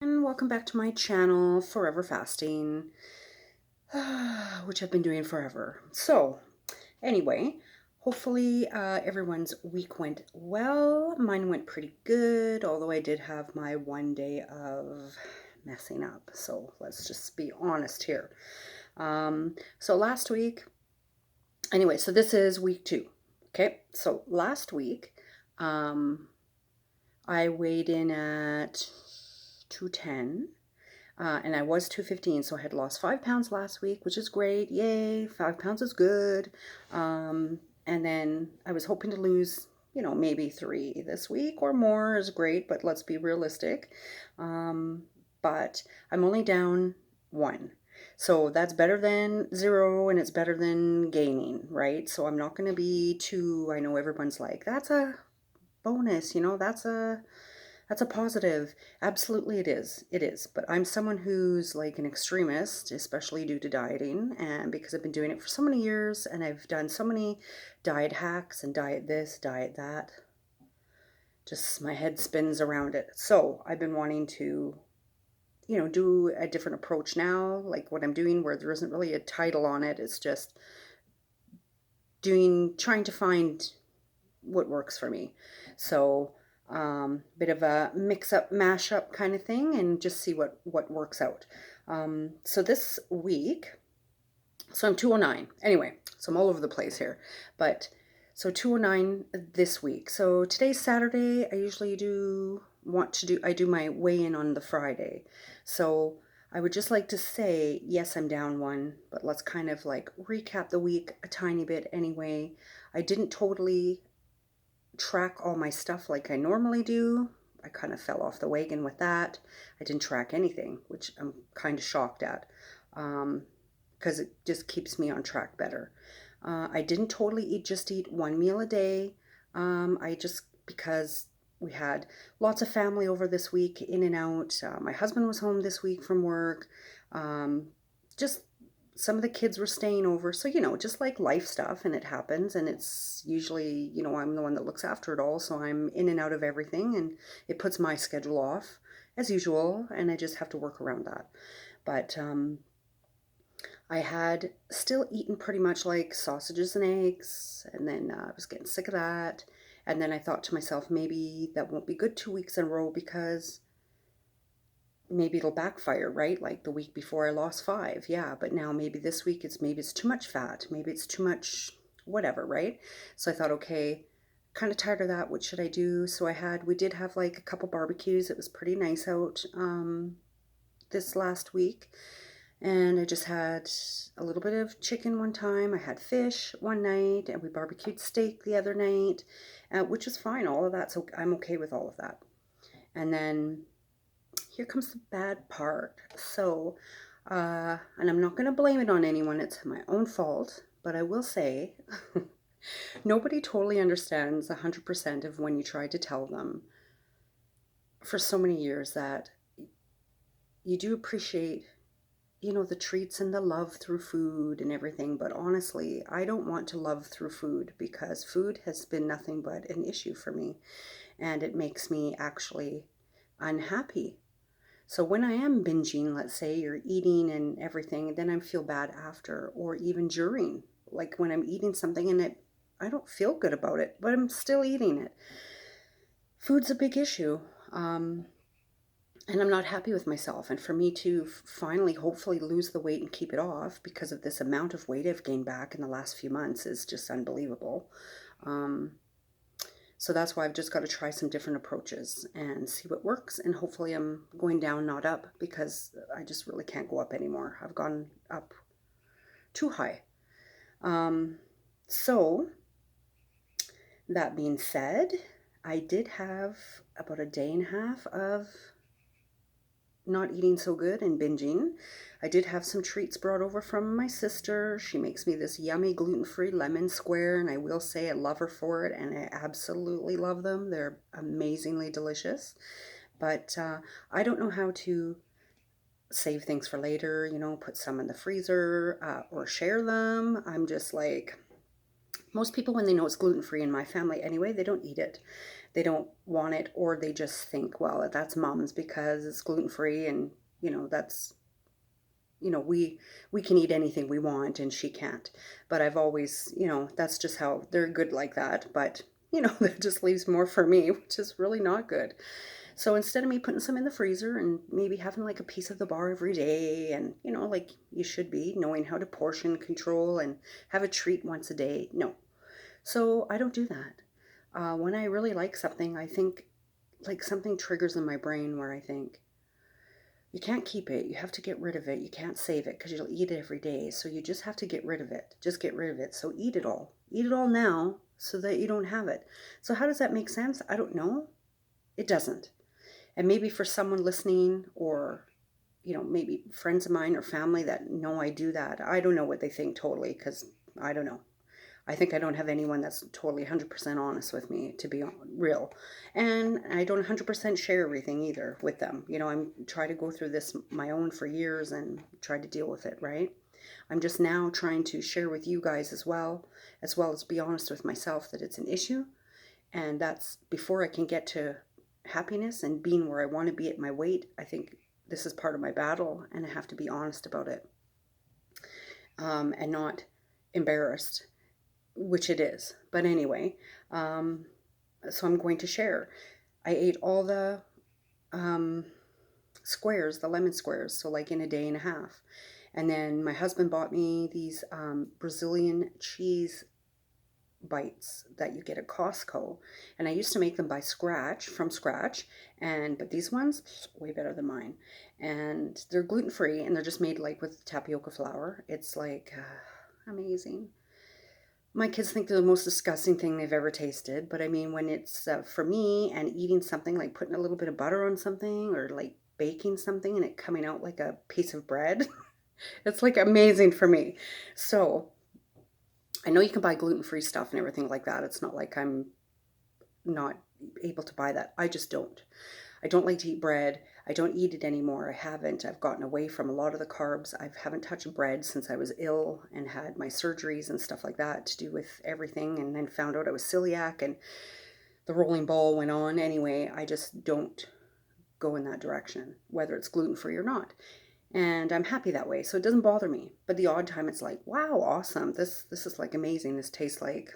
And welcome back to my channel, Forever Fasting, which I've been doing forever. So, anyway, hopefully everyone's week went well. Mine went pretty good, although I did have my one day of messing up. So, let's just be honest here. So, last week, anyway, so this is week 2. Okay, so last week, um, I weighed in at 210. And I was 215, so I had lost 5 pounds last week, which is great. Yay, 5 pounds is good. And then I was hoping to lose, maybe 3 this week or more is great, but let's be realistic. But I'm only down 1. So that's better than 0 and it's better than gaining, right? So I'm not going to be too, I know everyone's like, that's a bonus, that's a positive. Absolutely, it is. It is. But I'm someone who's like an extremist, especially due to dieting. And because I've been doing it for so many years and I've done so many diet hacks and diet this, diet that, just my head spins around it. So I've been wanting to, do a different approach now, like what I'm doing, where there isn't really a title on it. It's just trying to find what works for me. So, bit of a mix up, mash up kind of thing, and just see what works out. So this week, so I'm 209. Anyway, so I'm all over the place here, but so 209 this week. So today's Saturday. I do my weigh in on the Friday. So I would just like to say, yes, I'm down 1, but let's kind of like recap the week a tiny bit anyway. I didn't totally track all my stuff like I normally do. I kind of fell off the wagon with that. I didn't track anything, which I'm kind of shocked at, because it just keeps me on track better. I didn't totally just eat 1 meal a day. Because we had lots of family over this week, in and out. My husband was home this week from work. Just some of the kids were staying over. So, just like life stuff, and it happens. And it's usually, I'm the one that looks after it all. So I'm in and out of everything, and it puts my schedule off as usual. And I just have to work around that. But I had still eaten pretty much like sausages and eggs. And then I was getting sick of that. And then I thought to myself, maybe that won't be good 2 weeks in a row because maybe it'll backfire, right? Like the week before I lost 5. Yeah, but now maybe this week maybe it's too much fat. Maybe it's too much whatever, right? So I thought, okay, kind of tired of that. What should I do? So we did have like a couple barbecues. It was pretty nice out this last week. And I just had a little bit of chicken one time. I had fish one night, and we barbecued steak the other night, which was fine. All of that, so I'm okay with all of that. And then here comes the bad part. So, and I'm not going to blame it on anyone. It's my own fault. But I will say, nobody totally understands 100% of when you try to tell them for so many years that you do appreciate the treats and the love through food and everything. But honestly, I don't want to love through food because food has been nothing but an issue for me. And it makes me actually unhappy. So when I am binging, let's say, or eating and everything, then I feel bad after, or even during. Like when I'm eating something and I don't feel good about it, but I'm still eating it. Food's a big issue. And I'm not happy with myself. And for me to finally, hopefully, lose the weight and keep it off because of this amount of weight I've gained back in the last few months is just unbelievable. So that's why I've just got to try some different approaches and see what works. And hopefully I'm going down, not up, because I just really can't go up anymore. I've gone up too high. So that being said, I did have about a day and a half of not eating so good and binging. I did have some treats brought over from my sister. She makes me this yummy gluten-free lemon square, and I will say I love her for it, and I absolutely love them. They're amazingly delicious. But I don't know how to save things for later, put some in the freezer or share them. I'm just like, Most people, when they know it's gluten-free in my family anyway, they don't eat it. They don't want it, or they just think, well, that's mom's because it's gluten-free and, that's, we can eat anything we want and she can't. But I've always, that's just how they're good like that. But, that just leaves more for me, which is really not good. So instead of me putting some in the freezer and maybe having like a piece of the bar every day and, like you should be, knowing how to portion control and have a treat once a day, no. So I don't do that. When I really like something, I think like something triggers in my brain where I think, you can't keep it. You have to get rid of it. You can't save it because you'll eat it every day. So you just have to get rid of it. Just get rid of it. So eat it all. Eat it all now so that you don't have it. So how does that make sense? I don't know. It doesn't. And maybe for someone listening or, maybe friends of mine or family that know I do that, I don't know what they think totally because I don't know. I think I don't have anyone that's totally 100% honest with me, to be real. And I don't 100% share everything either with them. I'm trying to go through this my own for years and try to deal with it, right? I'm just now trying to share with you guys as well as be honest with myself that it's an issue. And that's before I can get to happiness and being where I want to be at my weight. I think this is part of my battle and I have to be honest about it, and not embarrassed, which it is. But anyway, so I'm going to share. I ate all the squares, the lemon squares, so like in a day and a half. And then my husband bought me these Brazilian cheese bites that you get at Costco. And I used to make them from scratch. But these ones, way better than mine. And they're gluten-free and they're just made like with tapioca flour. It's like amazing. My kids think they're the most disgusting thing they've ever tasted, but I mean, when it's for me and eating something like putting a little bit of butter on something or like baking something and it coming out like a piece of bread, it's like amazing for me. So I know you can buy gluten-free stuff and everything like that. It's not like I'm not able to buy that. I just don't. I don't like to eat bread. I don't eat it anymore. I haven't. I've gotten away from a lot of the carbs. I haven't touched bread since I was ill and had my surgeries and stuff like that to do with everything, and then found out I was celiac and the rolling ball went on. Anyway, I just don't go in that direction, whether it's gluten-free or not. And I'm happy that way, so it doesn't bother me. But the odd time it's like, wow, awesome. This is like amazing. This tastes like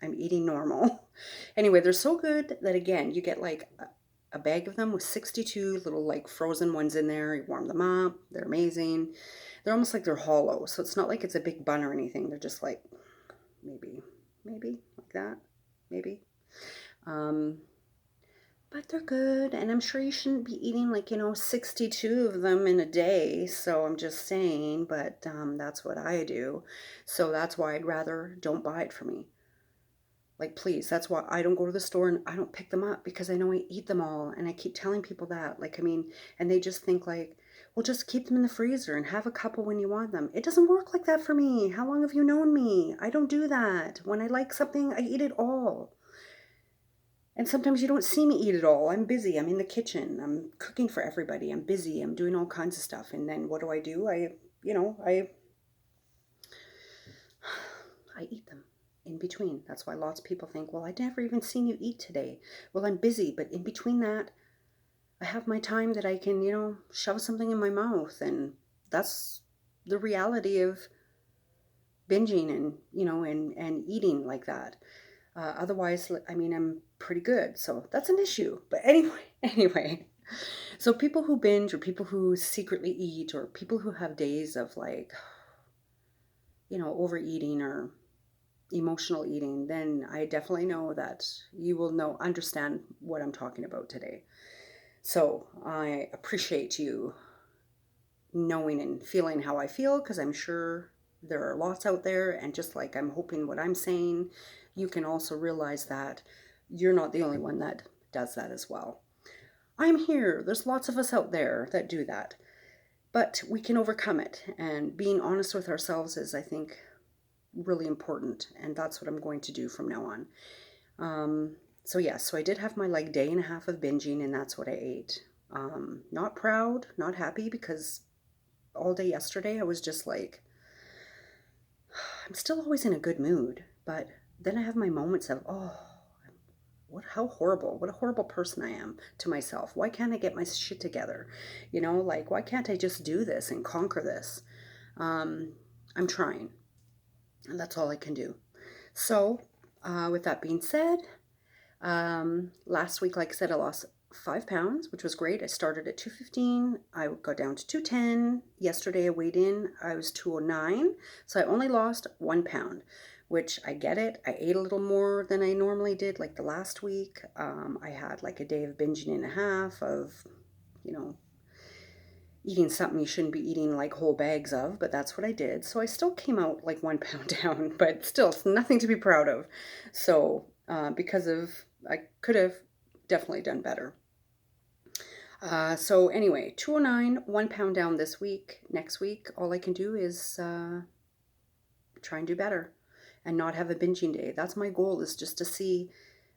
I'm eating normal. Anyway, they're so good that again, you get like a bag of them with 62 little like frozen ones in there. You warm them up. They're amazing. They're almost like they're hollow. So it's not like it's a big bun or anything. They're just like maybe like that. Maybe. But they're good. And I'm sure you shouldn't be eating like, 62 of them in a day. So I'm just saying, but that's what I do. So that's why I'd rather don't buy it for me. Like, please, that's why I don't go to the store and I don't pick them up because I know I eat them all. And I keep telling people that. Like, I mean, and they just think like, well, just keep them in the freezer and have a couple when you want them. It doesn't work like that for me. How long have you known me? I don't do that. When I like something, I eat it all. And sometimes you don't see me eat it all. I'm busy. I'm in the kitchen. I'm cooking for everybody. I'm busy. I'm doing all kinds of stuff. And then what do? I eat them in between. That's why lots of people think, well, I never even seen you eat today. Well, I'm busy, but in between that, I have my time that I can, shove something in my mouth. And that's the reality of binging and eating like that. Otherwise, I mean, I'm pretty good. So that's an issue. But anyway. So people who binge or people who secretly eat or people who have days of like, overeating or emotional eating, then I definitely know that you will understand what I'm talking about today. So I appreciate you knowing and feeling how I feel because I'm sure there are lots out there. And just like I'm hoping what I'm saying, you can also realize that you're not the only one that does that as well. I'm here. There's lots of us out there that do that. But we can overcome it. And being honest with ourselves is, I think, really important. And that's what I'm going to do from now on. So I did have my like day and a half of binging, and that's what I ate. Not proud, not happy, because all day yesterday I was just like, I'm still always in a good mood. But then I have my moments of, oh, how horrible, what a horrible person I am to myself. Why can't I get my shit together? Like, why can't I just do this and conquer this? I'm trying, and that's all I can do. So, with that being said, last week, like I said, I lost 5 pounds, which was great. I started at 215. I got down to 210. Yesterday I weighed in. I was 209. So I only lost 1 pound, which I get it. I ate a little more than I normally did, like the last week. I had like a day of binging and a half of, eating something you shouldn't be eating like whole bags of, but that's what I did. So I still came out like 1 pound down, but still it's nothing to be proud of. So because of, I could have definitely done better. So anyway, 209, 1 pound down this week. Next week, all I can do is try and do better and not have a binging day. That's my goal, is just to see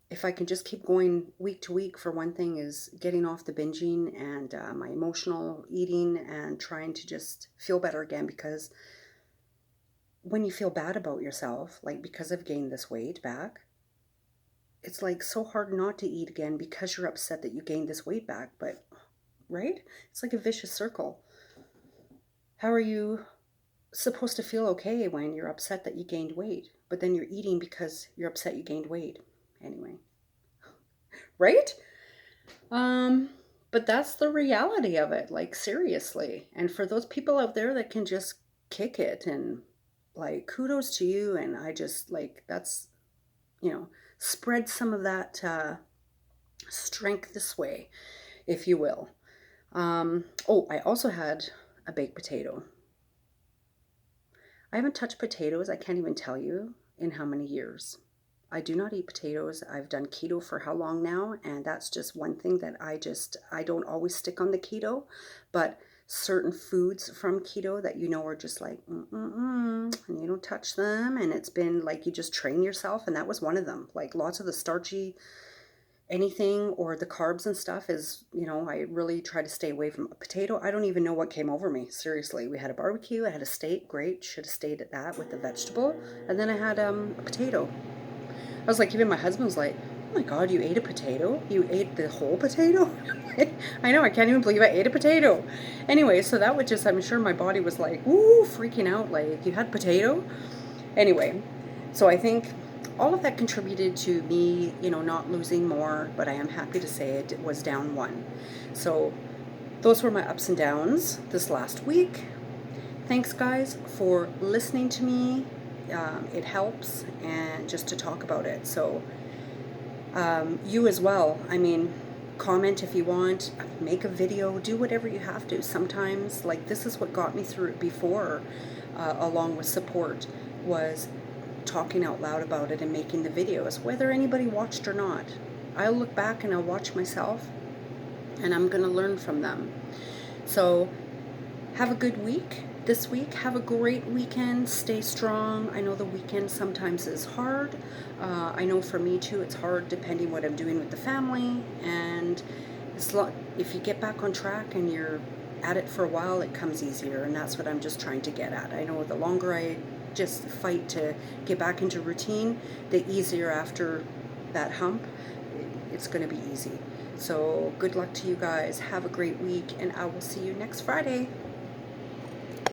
if I can just keep going week to week. For one thing, is getting off the binging and my emotional eating and trying to just feel better again, because when you feel bad about yourself, like because I've gained this weight back, it's like so hard not to eat again because you're upset that you gained this weight back. But, right? It's like a vicious circle. How are you supposed to feel okay when you're upset that you gained weight, but then you're eating because you're upset you gained weight? Anyway, right? But that's the reality of it, like seriously. And for those people out there that can just kick it, and like kudos to you, and I just like, that's, spread some of that strength this way, if you will. Oh, I also had a baked potato. I haven't touched potatoes, I can't even tell you in how many years. I do not eat potatoes. I've done keto for how long now? And that's just one thing that I don't always stick on the keto, but certain foods from keto that are just like, and you don't touch them. And it's been like, you just train yourself. And that was one of them. Like lots of the starchy anything or the carbs and stuff is, I really try to stay away from a potato. I don't even know what came over me. Seriously, we had a barbecue. I had a steak. Great. Should have stayed at that with the vegetable. And then I had a potato. I was like, even my husband's like, oh my God, you ate a potato? You ate the whole potato? I know, I can't even believe I ate a potato. Anyway, so that would just, I'm sure my body was like, ooh, freaking out, like, you had potato? Anyway, so I think all of that contributed to me, not losing more, but I am happy to say it was down 1. So those were my ups and downs this last week. Thanks, guys, for listening to me. It helps, and just to talk about it. So you as well, comment if you want, make a video, do whatever you have to. Sometimes, like, this is what got me through it before, along with support, was talking out loud about it and making the videos, whether anybody watched or not. I'll look back and I'll watch myself, and I'm going to learn from them. So have a good week this week. Have a great weekend. Stay strong. I know the weekend sometimes is hard. I know for me too, it's hard depending what I'm doing with the family. And if you get back on track and you're at it for a while, it comes easier. And that's what I'm just trying to get at. I know the longer I just fight to get back into routine, the easier after that hump, it's going to be easy. So good luck to you guys. Have a great week, and I will see you next Friday.